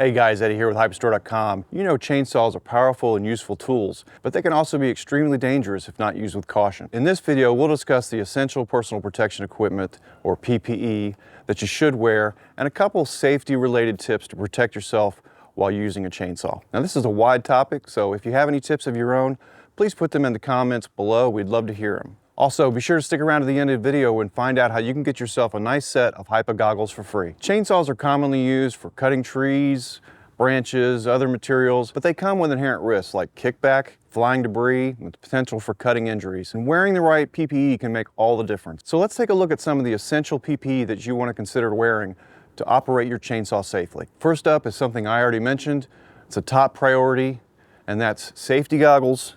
Hey guys, Eddie here with HIPA You know chainsaws are powerful and useful tools, but they can also be extremely dangerous if not used with caution. In this video, we'll discuss the essential personal protection equipment, or PPE, that you should wear, and a couple safety-related tips to protect yourself while using a chainsaw. Now this is a wide topic, so if you have any tips of your own, please put them in the comments below. We'd love to hear them. Also, be sure to stick around to the end of the video and find out how you can get yourself a nice set of HIPA goggles for free. Chainsaws are commonly used for cutting trees, branches, other materials, but they come with inherent risks like kickback, flying debris, and the potential for cutting injuries. And wearing the right PPE can make all the difference. So let's take a look at some of the essential PPE that you want to consider wearing to operate your chainsaw safely. First up is something I already mentioned. It's a top priority, and that's safety goggles,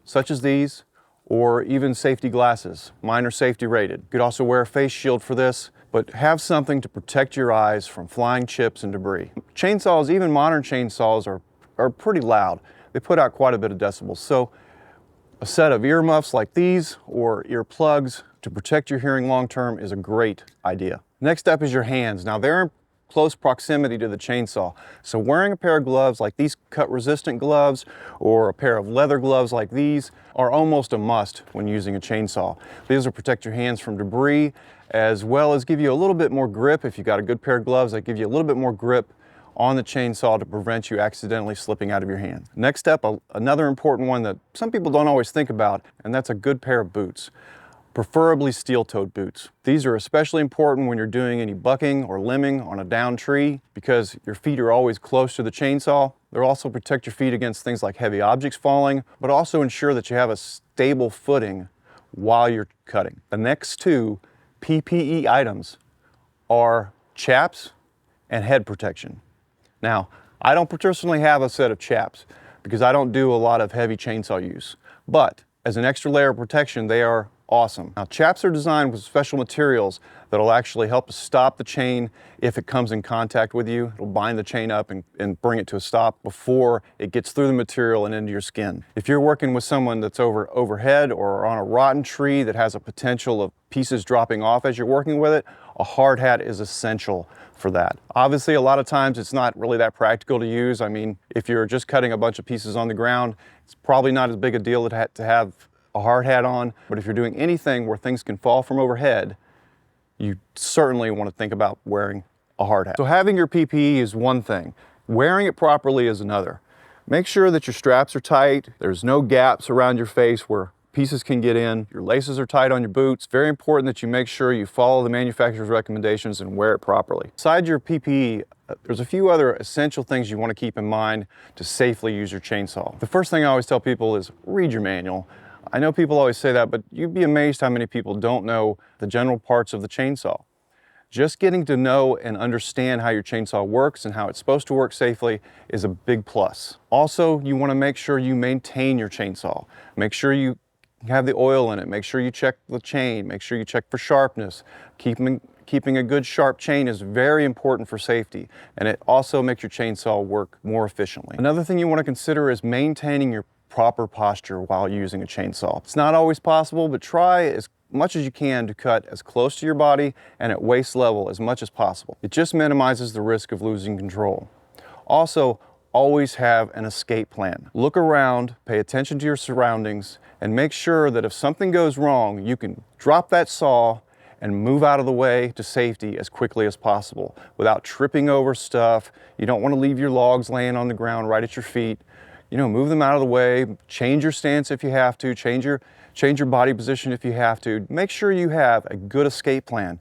such as these, or even safety glasses. Mine are safety rated. You could also wear a face shield for this, but have something to protect your eyes from flying chips and debris. Chainsaws, even modern chainsaws, are pretty loud. They put out quite a bit of decibels. So a set of earmuffs like these or earplugs to protect your hearing long term is a great idea. Next up is your hands. Now they're in close proximity to the chainsaw. So wearing a pair of gloves like these cut resistant gloves or a pair of leather gloves like these are almost a must when using a chainsaw. These will protect your hands from debris as well as give you a little bit more grip. If you've got a good pair of gloves, that give you a little bit more grip on the chainsaw to prevent you accidentally slipping out of your hand. Next up, another important one that some people don't always think about, and that's a good pair of boots. Preferably steel-toed boots. These are especially important when you're doing any bucking or limbing on a downed tree because your feet are always close to the chainsaw. They'll also protect your feet against things like heavy objects falling, but also ensure that you have a stable footing while you're cutting. The next two PPE items are chaps and head protection. Now, I don't personally have a set of chaps because I don't do a lot of heavy chainsaw use, but as an extra layer of protection, they are awesome. Now, chaps are designed with special materials that'll actually help to stop the chain if it comes in contact with you. It'll bind the chain up and bring it to a stop before it gets through the material and into your skin. If you're working with someone that's overhead or on a rotten tree that has a potential of pieces dropping off as you're working with it, a hard hat is essential for that. Obviously, a lot of times it's not really that practical to use. I mean, if you're just cutting a bunch of pieces on the ground, it's probably not as big a deal to have a hard hat on, but if you're doing anything where things can fall from overhead, you certainly want to think about wearing a hard hat. So having your PPE is one thing, wearing it properly is another. Make sure that your straps are tight, there's no gaps around your face where pieces can get in, your laces are tight on your boots. Very important that you make sure you follow the manufacturer's recommendations and wear it properly. Besides your PPE, there's a few other essential things you want to keep in mind to safely use your chainsaw. The first thing I always tell people is read your manual. I know people always say that, but you'd be amazed how many people don't know the general parts of the chainsaw. Just getting to know and understand how your chainsaw works and how it's supposed to work safely is a big plus. Also, you want to make sure you maintain your chainsaw. Make sure you have the oil in it. Make sure you check the chain. Make sure you check for sharpness. Keeping a good sharp chain is very important for safety, and it also makes your chainsaw work more efficiently. Another thing you want to consider is maintaining your proper posture while using a chainsaw. It's not always possible, but try as much as you can to cut as close to your body and at waist level as much as possible. It just minimizes the risk of losing control. Also, always have an escape plan. Look around, pay attention to your surroundings, and make sure that if something goes wrong, you can drop that saw and move out of the way to safety as quickly as possible without tripping over stuff. You don't want to leave your logs laying on the ground right at your feet. You know, move them out of the way, change your stance if you have to, change your body position if you have to. Make sure you have a good escape plan,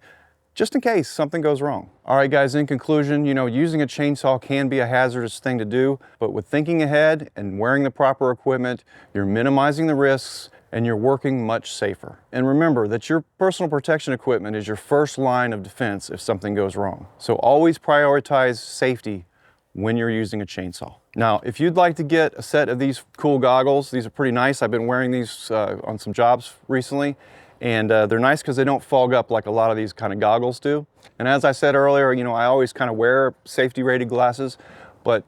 just in case something goes wrong. All right, guys, in conclusion, you know, using a chainsaw can be a hazardous thing to do, but with thinking ahead and wearing the proper equipment, you're minimizing the risks and you're working much safer. And remember that your personal protection equipment is your first line of defense if something goes wrong. So always prioritize safety when you're using a chainsaw. Now, if you'd like to get a set of these cool goggles, these are pretty nice. I've been wearing these on some jobs recently, and they're nice because they don't fog up like a lot of these kind of goggles do. And as I said earlier, you know, I always kind of wear safety rated glasses, but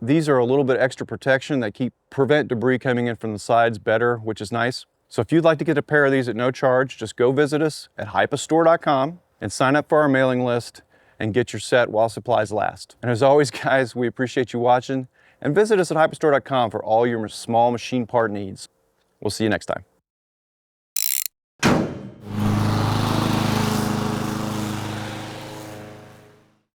these are a little bit extra protection that prevent debris coming in from the sides better, which is nice. So if you'd like to get a pair of these at no charge, just go visit us at HIPAstore.com and sign up for our mailing list. and get your set while supplies last. And as always, guys, we appreciate you watching, and visit us at HIPAstore.com for all your small machine part needs. We'll see you next time.